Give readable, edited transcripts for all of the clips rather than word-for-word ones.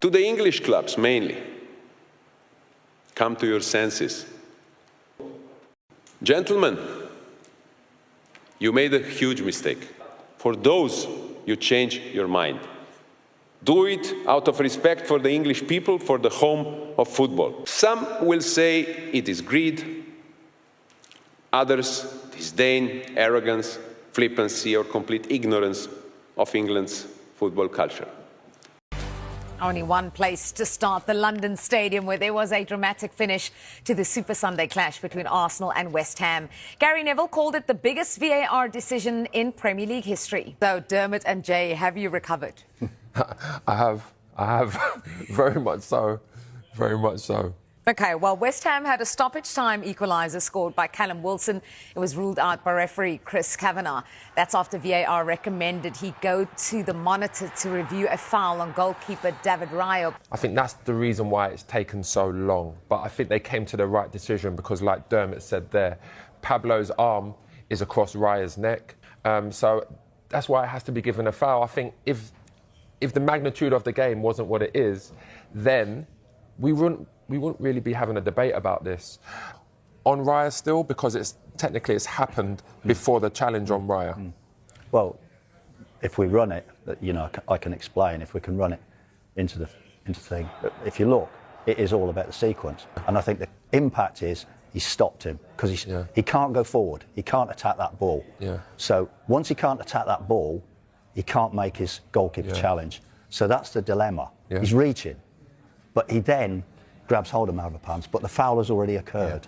To the English clubs mainly, come to your senses. Gentlemen, you made a huge mistake. For those, you change your mind. Do it out of respect for the English people, for the home of football. Some will say it is greed, others disdain, arrogance, flippancy, or complete ignorance of England's football culture. Only one place to start, the London Stadium, where there was a dramatic finish to the Super Sunday clash between Arsenal and West Ham. Gary Neville called it the biggest VAR decision in Premier League history. So, Dermot and Jay, have you recovered? I have, very much so, very much so. OK, well, West Ham had a stoppage-time equaliser scored by Callum Wilson. It was ruled out by referee Chris Kavanagh. That's after VAR recommended he go to the monitor to review a foul on goalkeeper David Raya. I think that's the reason why it's taken so long. But I think they came to the right decision because, like Dermot said there, Pablo's arm is across Raya's neck. So that's why it has to be given a foul. I think if the magnitude of the game wasn't what it is, then we wouldn't really be having a debate about this. On Raya still, because it's happened before the challenge on Raya. Well, if we run it, you know, I can explain if we can run it into the thing. But if you look, it is all about the sequence. And I think the impact is he stopped him because he can't go forward. He can't attack that ball. Yeah. So once he can't attack that ball, he can't make his goalkeeper challenge. So that's the dilemma. Yeah. He's reaching, but he then grabs hold of Mavropanos, but the foul has already occurred.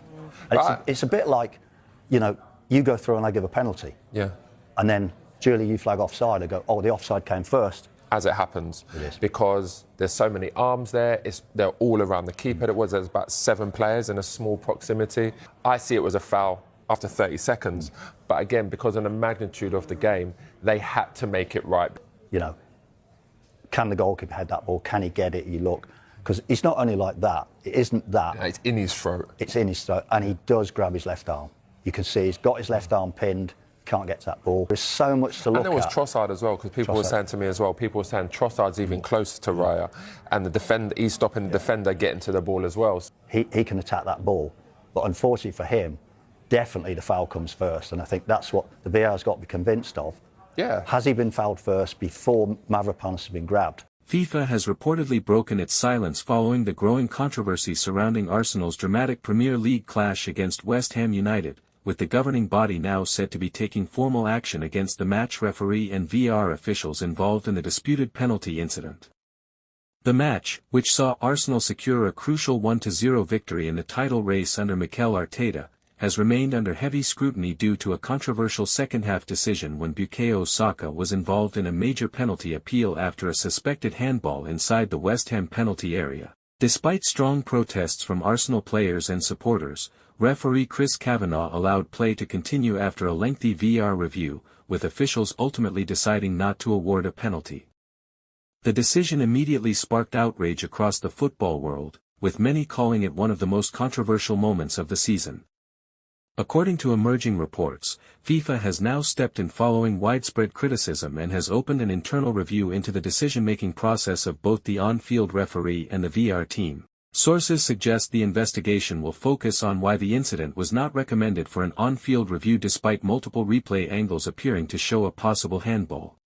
And it's a bit like, you know, you go through and I give a penalty. Yeah. And then, Julie, you flag offside. I go, oh, the offside came first. As it happens. It is. Because there's so many arms there. They're all around the keeper. There's about 7 players in a small proximity. I see it was a foul after 30 seconds. But again, because of the magnitude of the game, they had to make it right. You know, can the goalkeeper head that ball? Can he get it? You look. Because it's not only like that, it isn't that. Yeah, it's in his throat. It's in his throat, and he does grab his left arm. You can see he's got his left arm pinned, can't get to that ball. There's so much to look at. And there was Trossard as well, because people were saying to me as well, people were saying Trossard's even closer to Raya, and the defender, he's stopping the defender getting to the ball as well. He can attack that ball, but unfortunately for him, definitely the foul comes first, and I think that's what the VAR's got to be convinced of. Yeah. Has he been fouled first before Mavropanos has been grabbed? FIFA has reportedly broken its silence following the growing controversy surrounding Arsenal's dramatic Premier League clash against West Ham United, with the governing body now said to be taking formal action against the match referee and VAR officials involved in the disputed penalty incident. The match, which saw Arsenal secure a crucial 1-0 victory in the title race under Mikel Arteta, has remained under heavy scrutiny due to a controversial second-half decision when Bukayo Saka was involved in a major penalty appeal after a suspected handball inside the West Ham penalty area. Despite strong protests from Arsenal players and supporters, referee Chris Kavanagh allowed play to continue after a lengthy VAR review, with officials ultimately deciding not to award a penalty. The decision immediately sparked outrage across the football world, with many calling it one of the most controversial moments of the season. According to emerging reports, FIFA has now stepped in following widespread criticism and has opened an internal review into the decision-making process of both the on-field referee and the VAR team. Sources suggest the investigation will focus on why the incident was not recommended for an on-field review despite multiple replay angles appearing to show a possible handball.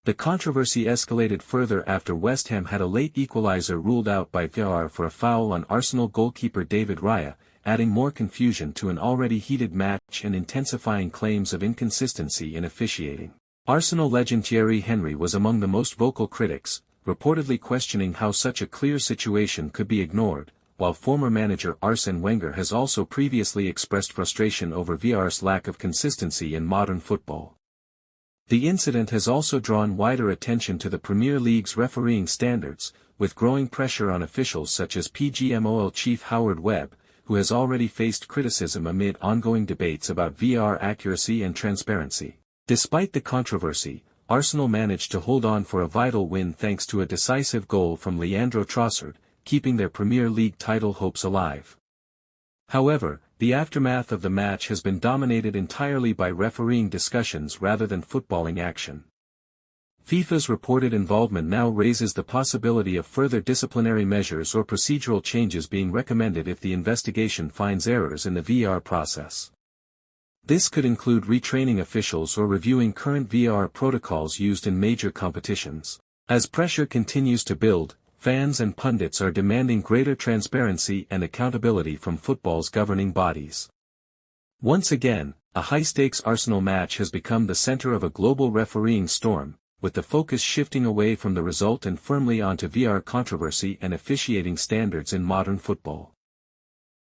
The controversy escalated further after West Ham had a late equaliser ruled out by VAR for a foul on Arsenal goalkeeper David Raya, adding more confusion to an already heated match and intensifying claims of inconsistency in officiating. Arsenal legend Thierry Henry was among the most vocal critics, reportedly questioning how such a clear situation could be ignored, while former manager Arsene Wenger has also previously expressed frustration over VAR's lack of consistency in modern football. The incident has also drawn wider attention to the Premier League's refereeing standards, with growing pressure on officials such as PGMOL chief Howard Webb, who has already faced criticism amid ongoing debates about VAR accuracy and transparency. Despite the controversy, Arsenal managed to hold on for a vital win thanks to a decisive goal from Leandro Trossard, keeping their Premier League title hopes alive. However, the aftermath of the match has been dominated entirely by refereeing discussions rather than footballing action. FIFA's reported involvement now raises the possibility of further disciplinary measures or procedural changes being recommended if the investigation finds errors in the VAR process. This could include retraining officials or reviewing current VAR protocols used in major competitions. As pressure continues to build, fans and pundits are demanding greater transparency and accountability from football's governing bodies. Once again, a high-stakes Arsenal match has become the center of a global refereeing storm, with the focus shifting away from the result and firmly onto VAR controversy and officiating standards in modern football.